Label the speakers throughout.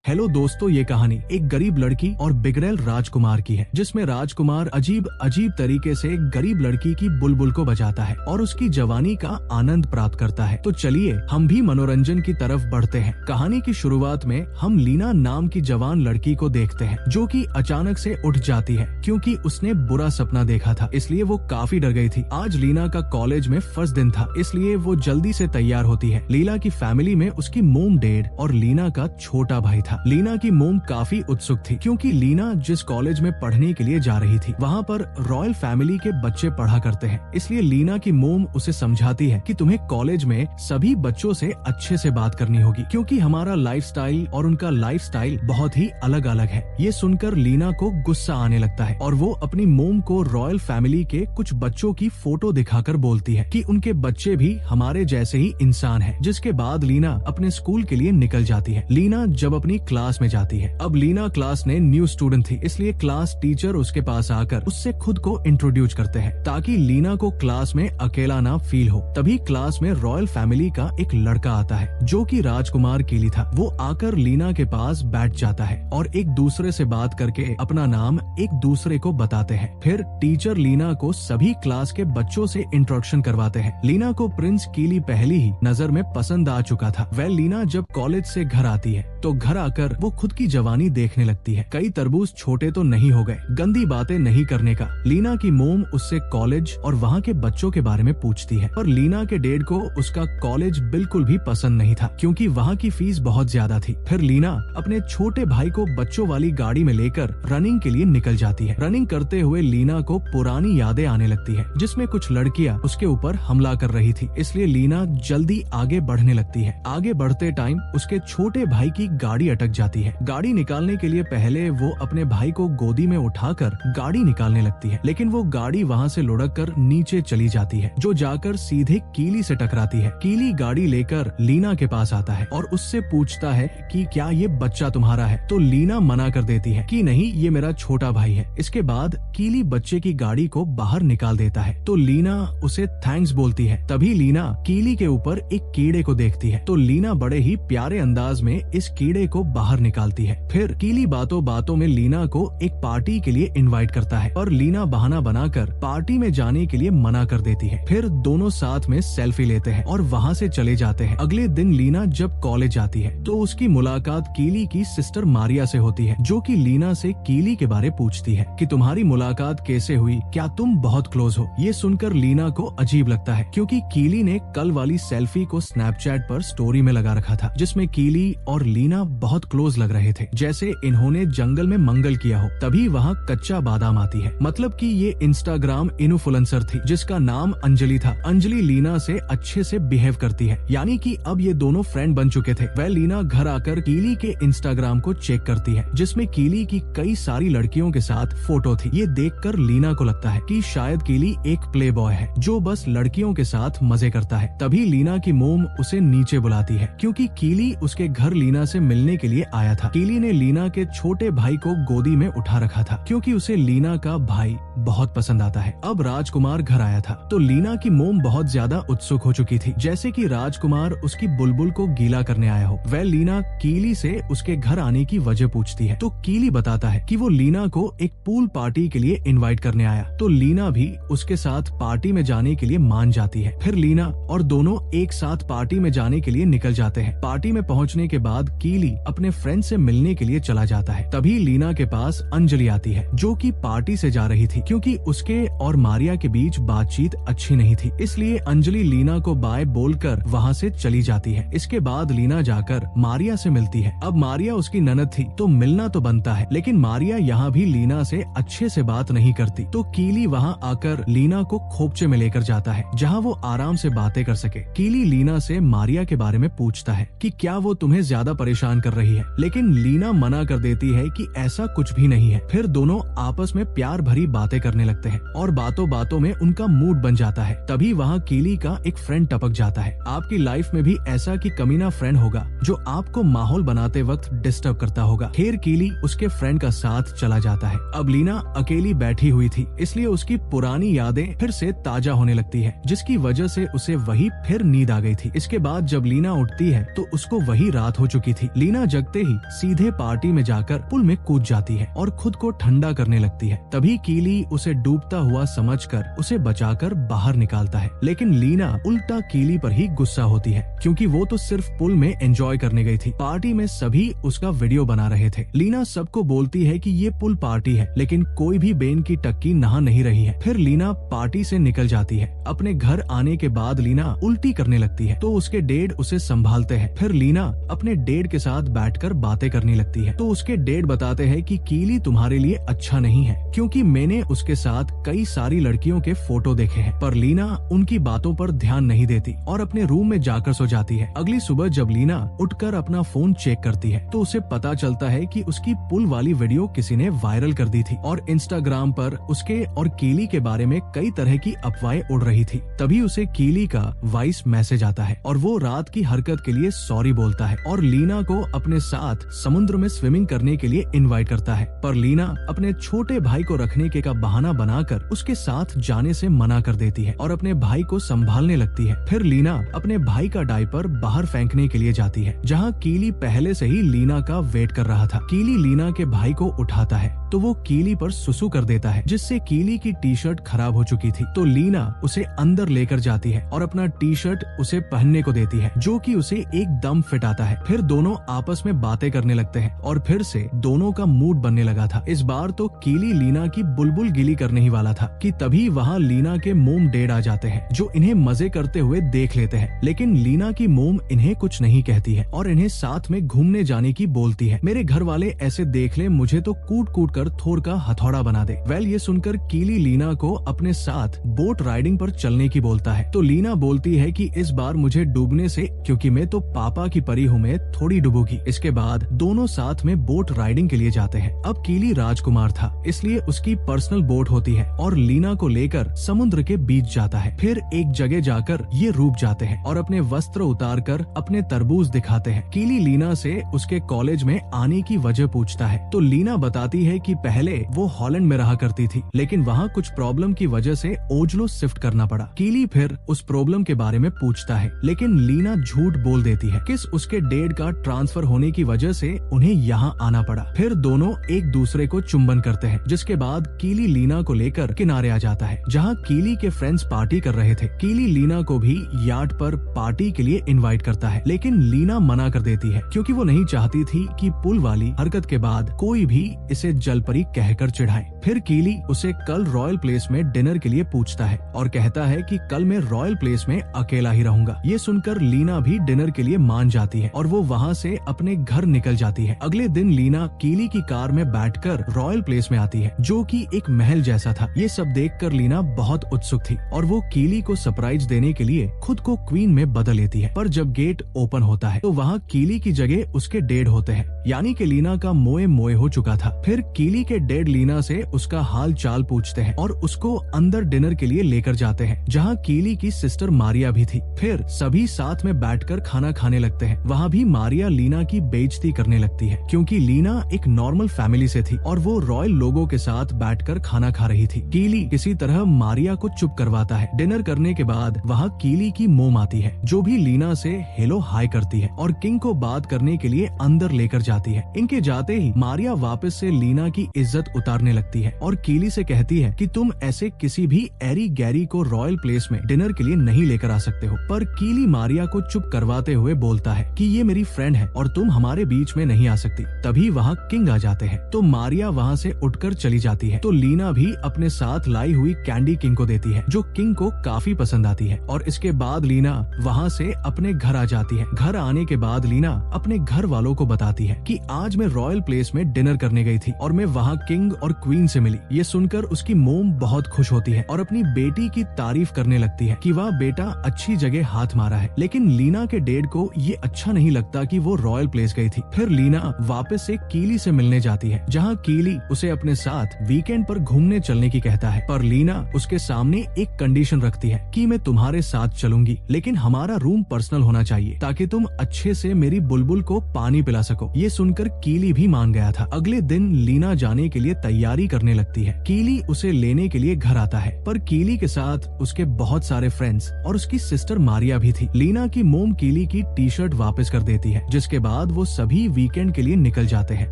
Speaker 1: Hello दोस्तों, ये कहानी एक गरीब लड़की और बिगड़ैल राजकुमार की है, जिसमें राजकुमार अजीब अजीब तरीके से एक गरीब लड़की की बुलबुल को बजाता है और उसकी जवानी का आनंद प्राप्त करता है। तो चलिए हम भी मनोरंजन की तरफ बढ़ते हैं। कहानी की शुरुआत में हम लीना नाम की जवान लड़की को देखते हैं, जो कि अचानक से उठ जाती है क्योंकि उसने बुरा सपना देखा था, इसलिए वो काफी डर गई थी। आज लीना का कॉलेज में फर्स्ट दिन था, इसलिए वो जल्दी से तैयार होती है। लीना की फैमिली में उसकी मोम डैड और लीना का छोटा भाई था। लीना की मोम काफी उत्सुक थी क्योंकि लीना जिस कॉलेज में पढ़ने के लिए जा रही थी वहाँ पर रॉयल फैमिली के बच्चे पढ़ा करते हैं, इसलिए लीना की मोम उसे समझाती है कि तुम्हें कॉलेज में सभी बच्चों से अच्छे से बात करनी होगी क्योंकि हमारा लाइफस्टाइल और उनका लाइफस्टाइल बहुत ही अलग अलग है। ये सुनकर लीना को गुस्सा आने लगता है और वो अपनी मोम को रॉयल फैमिली के कुछ बच्चों की फोटो दिखाकर बोलती है कि उनके बच्चे भी हमारे जैसे ही इंसान हैं। जिसके बाद लीना अपने स्कूल के लिए निकल जाती है। लीना जब अपनी क्लास में जाती है, अब लीना क्लास में न्यू स्टूडेंट थी, इसलिए क्लास टीचर उसके पास आकर उससे खुद को इंट्रोड्यूस करते हैं ताकि लीना को क्लास में अकेला ना फील हो। तभी क्लास में रॉयल फैमिली का एक लड़का आता है जो कि राजकुमार कीली था। वो आकर लीना के पास बैठ जाता है और एक दूसरे से बात करके अपना नाम एक दूसरे को बताते हैं। फिर टीचर लीना को सभी क्लास के बच्चों से इंट्रोडक्शन करवाते हैं। लीना को प्रिंस कीली पहली ही नजर में पसंद आ चुका था। वह लीना जब कॉलेज से घर आती है तो घर आकर वो खुद की जवानी देखने लगती है। कई तरबूज छोटे तो नहीं हो गए, गंदी बातें नहीं करने का। लीना की मोम उससे कॉलेज और वहाँ के बच्चों के बारे में पूछती है, पर लीना के डैड को उसका कॉलेज बिल्कुल भी पसंद नहीं था क्योंकि वहाँ की फीस बहुत ज्यादा थी। फिर लीना अपने छोटे भाई को बच्चों वाली गाड़ी में लेकर रनिंग के लिए निकल जाती है। रनिंग करते हुए लीना को पुरानी यादें आने लगती है जिसमें कुछ लड़कियाँ उसके ऊपर हमला कर रही थी, इसलिए लीना जल्दी आगे बढ़ने लगती है। आगे बढ़ते टाइम उसके छोटे भाई की गाड़ी अटक जाती है। गाड़ी निकालने के लिए पहले वो अपने भाई को गोदी में उठाकर गाड़ी निकालने लगती है, लेकिन वो गाड़ी वहाँ से लुढ़क कर नीचे चली जाती है जो जाकर सीधे कीली से टकराती है। कीली गाड़ी लेकर लीना के पास आता है और उससे पूछता है कि क्या ये बच्चा तुम्हारा है, तो लीना मना कर देती है कि नहीं, ये मेरा छोटा भाई है। इसके बाद कीली बच्चे की गाड़ी को बाहर निकाल देता है तो लीना उसे थैंक्स बोलती है। तभी लीना कीली के ऊपर एक कीड़े को देखती है तो लीना बड़े ही प्यारे अंदाज में इस कीड़े को बाहर निकालती है। फिर कीली बातों बातों में लीना को एक पार्टी के लिए इनवाइट करता है और लीना बहाना बनाकर पार्टी में जाने के लिए मना कर देती है। फिर दोनों साथ में सेल्फी लेते हैं और वहाँ से चले जाते हैं। अगले दिन लीना जब कॉलेज आती है तो उसकी मुलाकात कीली की सिस्टर मारिया से होती है, जो कि लीना से कीली के बारे पूछती है कि तुम्हारी मुलाकात कैसे हुई, क्या तुम बहुत क्लोज हो। ये सुनकर लीना को अजीब लगता है क्योंकि कीली ने कल वाली सेल्फी को स्नैपचैट पर स्टोरी में लगा रखा था जिसमें कीली और लीना बहुत क्लोज लग रहे थे, जैसे इन्होंने जंगल में मंगल किया हो। तभी वहाँ कच्चा बादाम आती है, मतलब कि ये इंस्टाग्राम इन्फ्लुएंसर थी जिसका नाम अंजलि था। अंजलि लीना से अच्छे से बिहेव करती है, यानी कि अब ये दोनों फ्रेंड बन चुके थे। वह लीना घर आकर कीली के इंस्टाग्राम को चेक करती है जिसमें कीली की कई सारी लड़कियों के साथ फोटो थी। ये देखकर लीना को लगता है कि शायद कीली एक प्ले बॉय है जो बस लड़कियों के साथ मजे करता है। तभी लीना की मोम उसे नीचे बुलाती है क्योंकि कीली उसके घर लीना से मिलने के लिए आया था। कीली ने लीना के छोटे भाई को गोदी में उठा रखा था क्योंकि उसे लीना का भाई बहुत पसंद आता है। अब राजकुमार घर आया था तो लीना की मोम बहुत ज्यादा उत्सुक हो चुकी थी, जैसे कि राजकुमार उसकी बुलबुल को गीला करने आया हो। वह लीना कीली से उसके घर आने की वजह पूछती है तो कीली बताता है कि वो लीना को एक पूल पार्टी के लिए इनवाइट करने आया, तो लीना भी उसके साथ पार्टी में जाने के लिए मान जाती है। फिर लीना और दोनों एक साथ पार्टी में जाने के लिए निकल जाते हैं। पार्टी में पहुंचने के बाद कीली अपने फ्रेंड से मिलने के लिए चला जाता है। तभी लीना के पास अंजलि आती है जो कि पार्टी से जा रही थी क्योंकि उसके और मारिया के बीच बातचीत अच्छी नहीं थी, इसलिए अंजलि लीना को बाय बोलकर वहाँ से चली जाती है। इसके बाद लीना जाकर मारिया से मिलती है। अब मारिया उसकी ननद थी तो मिलना तो बनता है, लेकिन मारिया यहाँ भी लीना से अच्छे से बात नहीं करती, तो कीली वहाँ आकर लीना को खोपचे में लेकर जाता है जहाँ वो आराम से बातें कर सके। कीली लीना से मारिया के बारे में पूछता है कि क्या वो तुम्हें ज्यादा परेशान कर रही है, लेकिन लीना मना कर देती है कि ऐसा कुछ भी नहीं है। फिर दोनों आपस में प्यार भरी बातें करने लगते हैं और बातों बातों में उनका मूड बन जाता है। तभी वहाँ कीली का एक फ्रेंड टपक जाता है। आपकी लाइफ में भी ऐसा कि कमीना फ्रेंड होगा जो आपको माहौल बनाते वक्त डिस्टर्ब करता होगा। खैर कीली उसके फ्रेंड का साथ चला जाता है। अब लीना अकेली बैठी हुई थी, इसलिए उसकी पुरानी यादें फिर से ताजा होने लगती है, जिसकी वजह से उसे वही फिर नींद आ गई थी। इसके बाद जब लीना उठती है तो उसको वही रात हो चुकी थी। लीना जगते ही सीधे पार्टी में जाकर पुल में कूद जाती है और खुद को ठंडा करने लगती है। तभी कीली उसे डूबता हुआ समझकर उसे बचाकर बाहर निकालता है, लेकिन लीना उल्टा कीली पर ही गुस्सा होती है क्योंकि वो तो सिर्फ पुल में एंजॉय करने गई थी। पार्टी में सभी उसका वीडियो बना रहे थे। लीना सबको बोलती है कि ये पुल पार्टी है, लेकिन कोई भी बेन की टक्की नहा नहीं रही है। फिर लीना पार्टी से निकल जाती है। अपने घर आने के बाद लीना उल्टी करने लगती है तो उसके डैड उसे संभालते हैं। फिर लीना अपने डैड के साथ बैठकर बातें करने लगती है तो उसके डैड बताते हैं कि कीली तुम्हारे लिए अच्छा नहीं है क्योंकि मैंने उसके साथ कई सारी लड़कियों के फोटो देखे हैं। पर लीना उनकी बातों पर ध्यान नहीं देती और अपने रूम में जाकर सो जाती है। अगली सुबह जब लीना उठकर अपना फोन चेक करती है तो उसे पता चलता है कि उसकी पुल वाली वीडियो किसी ने वायरल कर दी थी और इंस्टाग्राम पर उसके और कीली के बारे में कई तरह की अफवाहें उड़ रही थी। तभी उसे कीली का वॉइस मैसेज आता है और वो रात की हरकत के लिए सॉरी बोलता है और लीना को अपने साथ समुद्र में स्विमिंग करने के लिए इनवाइट करता है। पर लीना अपने छोटे भाई को रखने के का बहाना बनाकर उसके साथ जाने से मना कर देती है और अपने भाई को संभालने लगती है। फिर लीना अपने भाई का डायपर बाहर फेंकने के लिए जाती है जहाँ कीली पहले से ही लीना का वेट कर रहा था। कीली लीना के भाई को उठाता है तो वो कीली पर सुसु कर देता है जिससे कीली की टी शर्ट खराब हो चुकी थी। तो लीना उसे अंदर लेकर जाती है और अपना टी शर्ट उसे पहनने को देती है जो कि उसे एकदम फिट आता है। फिर दोनों आपस में बातें करने लगते हैं और फिर से दोनों का मूड बनने लगा था। इस बार तो कीली लीना की बुलबुल गिली करने ही वाला था कि तभी वहाँ लीना के मोम डैड आ जाते हैं जो इन्हें मजे करते हुए देख लेते हैं। लेकिन लीना की मोम इन्हें कुछ नहीं कहती है और इन्हें साथ में घूमने जाने की बोलती है। मेरे घर वाले ऐसे देख ले मुझे तो कूट कूट कर थोर का हथौड़ा बना दे। वेल ये सुनकर कीली लीना को अपने साथ बोट राइडिंग पर चलने की बोलता है तो लीना बोलती है कि इस बार मुझे डूबने से क्योंकि मैं तो पापा की परी हूँ, मैं थोड़ी डूबूंगी। इसके बाद दोनों साथ में बोट राइडिंग के लिए जाते हैं। अब कीली राजकुमार था इसलिए उसकी पर्सनल बोट होती है और लीना को लेकर समुद्र के बीच जाता है। फिर एक जगह जाकर ये रूप जाते हैं और अपने वस्त्र उतार कर अपने तरबूज दिखाते हैं। कीली लीना से उसके कॉलेज में आने की वजह पूछता है तो लीना बताती है कि पहले वो हॉलैंड में रहा करती थी लेकिन वहाँ कुछ प्रॉब्लम की वजह से ओजलो शिफ्ट करना पड़ा। कीली फिर उस प्रॉब्लम के बारे में पूछता है लेकिन लीना झूठ बोल देती है कि उसके डैड का ट्रांसफर होने की वजह से उन्हें यहाँ आना पड़ा। फिर दोनों एक दूसरे को चुंबन करते हैं जिसके बाद कीली लीना को लेकर किनारे आ जाता है जहाँ कीली के फ्रेंड्स पार्टी कर रहे थे। कीली लीना को भी यार्ड पर पार्टी के लिए इनवाइट करता है लेकिन लीना मना कर देती है क्योंकि वो नहीं चाहती थी कि पुल वाली हरकत के बाद कोई भी इसे जलपरी कहकर चिढ़ाए। फिर कीली उसे कल रॉयल प्लेस में डिनर के लिए पूछता है और कहता है कि कल मैं रॉयल प्लेस में अकेला ही रहूंगा। ये सुनकर लीना भी डिनर के लिए मान जाती है और वो वहाँ से अपने घर निकल जाती है। अगले दिन लीना कीली की कार में बैठकर रॉयल प्लेस में आती है जो कि एक महल जैसा था। ये सब देखकर लीना बहुत उत्सुक थी और वो कीली को सरप्राइज देने के लिए खुद को क्वीन में बदल लेती है। पर जब गेट ओपन होता है तो वहाँ कीली की जगह उसके डैड होते हैं यानी कि लीना का मोए मोए हो चुका था। फिर कीली के डैड लीना से उसका हाल चाल पूछते हैं और उसको अंदर डिनर के लिए लेकर जाते हैं जहाँ कीली की सिस्टर मारिया भी थी। फिर सभी साथ में बैठकर खाना खाने लगते हैं। वहाँ भी मारिया लीना की बेइज्जती करने लगती है क्योंकि लीना एक नॉर्मल फैमिली से थी और वो रॉयल लोगों के साथ बैठकर खाना खा रही थी। कीली किसी तरह मारिया को चुप करवाता है। डिनर करने के बाद वहाँ कीली की मोम आती है जो भी लीना से हेलो हाय करती है और किंग को बात करने के लिए अंदर लेकर जाती है। इनके जाते ही मारिया वापस से लीना की इज्जत उतारने लगती है और कीली से कहती है कि तुम ऐसे किसी भी एरी गैरी को रॉयल प्लेस में डिनर के लिए नहीं लेकर आ सकते हो। पर कीली मारिया को चुप करवाते हुए बोलता है कि ये मेरी फ्रेंड है और तुम हमारे बीच में नहीं आ सकती। तभी वहाँ किंग आ जाते हैं तो मारिया वहाँ से उठकर चली जाती है तो लीना भी अपने साथ लाई हुई कैंडी किंग को देती है जो किंग को काफी पसंद आती है। और इसके बाद लीना वहाँ से अपने घर आ जाती है। घर आने के बाद लीना अपने घर वालों को बताती है कि आज मैं रॉयल प्लेस में डिनर करने गई थी और मैं वहाँ किंग और क्वीन से मिली। ये सुनकर उसकी मोम बहुत खुश होती है और अपनी बेटी की तारीफ करने लगती है कि वह बेटा अच्छी जगह हाथ मारा है। लेकिन लीना के डैड को ये अच्छा नहीं लगता कि वो रॉयल प्लेस गई थी। फिर लीना वापस से कीली से मिलने जाती है जहाँ कीली उसे अपने साथ वीकेंड पर घूमने चलने की कहता है। पर लीना उसके सामने एक कंडीशन रखती है कि मैं तुम्हारे साथ चलूंगी लेकिन हमारा रूम पर्सनल होना चाहिए ताकि तुम अच्छे से मेरी बुलबुल को पानी पिला सको। ये सुनकर कीली भी मान गया था। अगले दिन लीना जाने के लिए तैयारी करने लगती है। कीली उसे लेने के लिए घर आता है पर कीली के साथ उसके बहुत सारे फ्रेंड्स और उसकी सिस्टर मारिया भी थी। लीना की मोम कीली की टी शर्ट वापस कर देती है जिसके बाद बाद वो सभी वीकेंड के लिए निकल जाते हैं।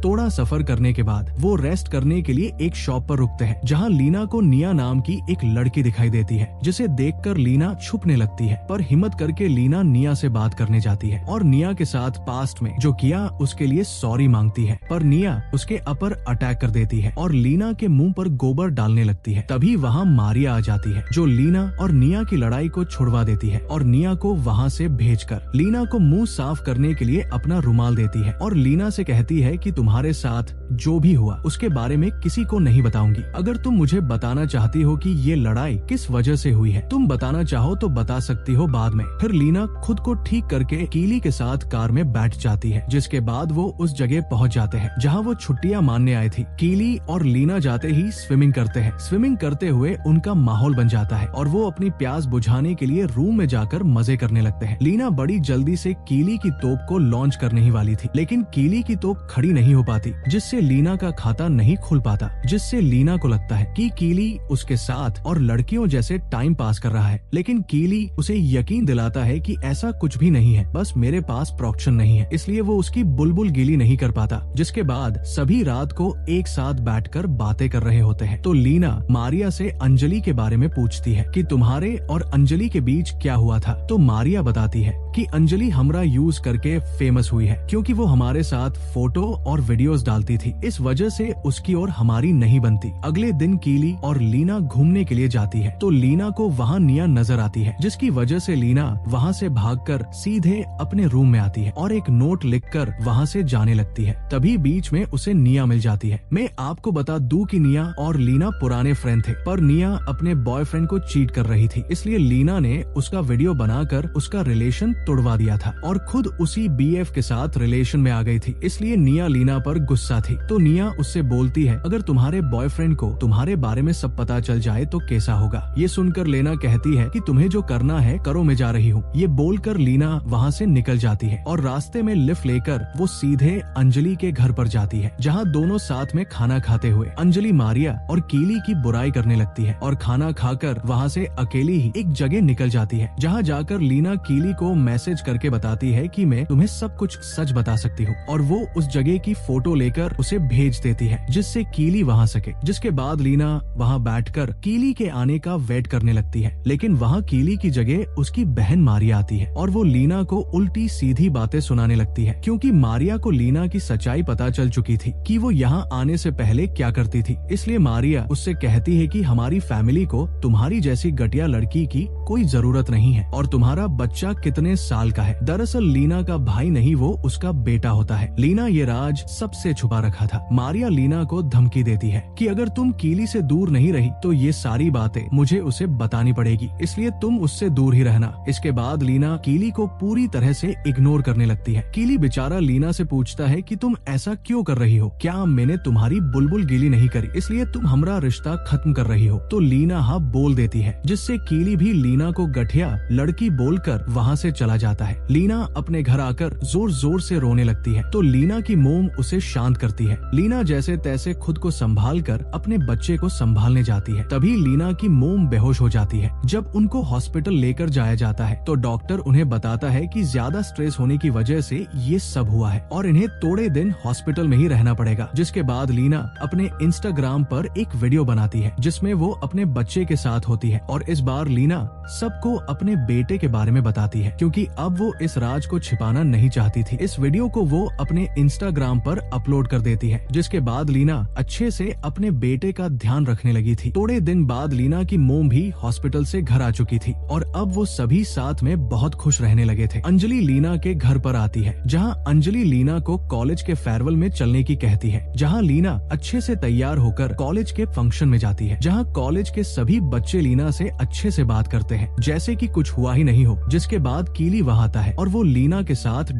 Speaker 1: थोड़ा सफर करने के बाद वो रेस्ट करने के लिए एक शॉप पर रुकते हैं, जहाँ लीना को निया नाम की एक लड़की दिखाई देती है, जिसे देखकर लीना छुपने लगती है। पर हिम्मत करके लीना निया से बात करने जाती है और निया के साथ पास्ट में जो किया उसके लिए सॉरी मांगती है। पर निया उसके अपर अटैक कर देती है और लीना के मुंह पर गोबर डालने लगती है। तभी वहाँ मारिया आ जाती है, जो लीना और निया की लड़ाई को छुड़वा देती है और निया को वहाँ से भेजकर लीना को मुंह साफ करने के लिए अपना रुमाल देती है और लीना से कहती है कि तुम्हारे साथ जो भी हुआ उसके बारे में किसी को नहीं बताऊंगी। अगर तुम मुझे बताना चाहती हो कि ये लड़ाई किस वजह से हुई है, तुम बताना चाहो तो बता सकती हो बाद में। फिर लीना खुद को ठीक करके कीली के साथ कार में बैठ जाती है, जिसके बाद वो उस जगह पहुंच जाते हैं जहां वो छुट्टियां मानने आई थी। कीली और लीना जाते ही स्विमिंग करते हैं। स्विमिंग करते हुए उनका माहौल बन जाता है और वो अपनी प्यास बुझाने के लिए रूम में जाकर मजे करने लगते हैं। लीना बड़ी जल्दी से कीली की तोप को लॉन्च करने ही वाली थी, लेकिन कीली की तोप खड़ी नहीं हो पाती, जिससे लीना का खाता नहीं खुल पाता, जिससे लीना को लगता है कि कीली उसके साथ और लड़कियों जैसे टाइम पास कर रहा है। लेकिन कीली उसे यकीन दिलाता है कि ऐसा कुछ भी नहीं है, बस मेरे पास प्रोक्शन नहीं है, इसलिए वो उसकी बुलबुल गीली नहीं कर पाता। जिसके बाद सभी रात को एक साथ बैठकर बातें कर रहे होते हैं। तो लीना मारिया से अंजलि के बारे में पूछती है कि तुम्हारे और अंजलि के बीच क्या हुआ था। तो मारिया बताती है कि अंजलि हमरा यूज करके फेमस हुई है, क्योंकि वो हमारे साथ फोटो और वीडियोस डालती थी। इस वजह से उसकी और हमारी नहीं बनती। अगले दिन कीली और लीना घूमने के लिए जाती है, तो लीना को वहाँ निया नजर आती है, जिसकी वजह से लीना वहाँ से भागकर सीधे अपने रूम में आती है और एक नोट लिखकर वहाँ से जाने लगती है। तभी बीच में उसे निया मिल जाती है। मैं आपको बता दूं कि निया और लीना पुराने फ्रेंड थे, पर निया अपने बॉयफ्रेंड को चीट कर रही थी, इसलिए लीना ने उसका वीडियो बनाकर उसका रिलेशन तोड़वा दिया था और खुद उसी बीएफ के साथ रिलेशन में आ गई थी। इसलिए निया लीना पर गुस्सा थी। तो निया उससे बोलती है, अगर तुम्हारे बॉयफ्रेंड को तुम्हारे बारे में सब पता चल जाए तो कैसा होगा। ये सुनकर लीना कहती है कि तुम्हें जो करना है करो, मैं जा रही हूँ। ये बोलकर लीना वहाँ से निकल जाती है और रास्ते में लिफ्ट लेकर वो सीधे अंजलि के घर पर जाती है, जहाँ दोनों साथ में खाना खाते हुए अंजलि मारिया और कीली की बुराई करने लगती है और खाना खाकर वहाँ से अकेली ही एक जगह निकल जाती है, जहाँ जाकर लीना कीली को मैसेज करके बताती है कि मैं तुम्हें सब कुछ सच बता सकती हूँ, और वो उस जगह की फोटो लेकर उसे भेज देती है, जिससे कीली वहाँ सके। जिसके बाद लीना वहाँ बैठकर कीली के आने का वेट करने लगती है, लेकिन वहाँ कीली की जगह उसकी बहन मारिया आती है और वो लीना को उल्टी सीधी बातें सुनाने लगती है, क्योंकि मारिया को लीना की सच्चाई पता चल चुकी थी कि वो यहाँ आने से पहले क्या करती थी। इसलिए मारिया उससे कहती है कि हमारी फैमिली को तुम्हारी जैसी घटिया लड़की की कोई जरूरत नहीं है और तुम्हारा बच्चा कितने साल का है। दरअसल लीना का भाई नहीं, वो उसका बेटा होता है। लीना ये राज सबसे छुपा रखा था। मारिया लीना को धमकी देती है कि अगर तुम कीली से दूर नहीं रही तो ये सारी बातें मुझे उसे बतानी पड़ेगी, इसलिए तुम उससे दूर ही रहना। इसके बाद लीना कीली को पूरी तरह से इग्नोर करने लगती है। कीली बेचारा लीना से पूछता है कि तुम ऐसा क्यों कर रही हो, क्या मैंने तुम्हारी बुलबुल गीली नहीं करी इसलिए तुम हमारा रिश्ता खत्म कर रही हो। तो लीना हाँ बोल देती है, जिससे कीली भी लीना को गठिया लड़की बोलकर वहाँ से चला जाता है। लीना अपने घर आकर जोर जोर से रोने लगती है, तो लीना की मोम उसे शांत करती है। लीना जैसे तैसे खुद को संभाल कर अपने बच्चे को संभालने जाती है। तभी लीना की मोम बेहोश हो जाती है। जब उनको हॉस्पिटल लेकर जाया जाता है तो डॉक्टर उन्हें बताता है कि ज्यादा स्ट्रेस होने की वजह से ये सब हुआ है और इन्हें थोड़े दिन हॉस्पिटल में ही रहना पड़ेगा। जिसके बाद लीना अपने इंस्टाग्राम पर एक वीडियो बनाती है, जिसमें वो अपने बच्चे के साथ होती है और इस बार लीना सबको अपने बेटे के बारे में बताती है, क्योंकि अब वो इस राज को छिपाना नहीं चाहती थी। इस वीडियो को वो अपने इंस्टाग्राम पर अपलोड कर देती है, जिसके बाद लीना अच्छे से अपने बेटे का ध्यान रखने लगी थी। थोड़े दिन बाद लीना की मोम भी हॉस्पिटल से घर आ चुकी थी और अब वो सभी साथ में बहुत खुश रहने लगे थे। अंजलि लीना के घर पर आती है, जहाँ अंजलि लीना को कॉलेज के फेयरवेल में चलने की कहती है, जहाँ लीना अच्छे से तैयार होकर कॉलेज के फंक्शन में जाती है, जहाँ कॉलेज के सभी बच्चे लीना से अच्छे से बात करते हैं जैसे कि कुछ हुआ ही नहीं हो। जिसके बाद कीली वहाँ आता है और वो लीना के साथ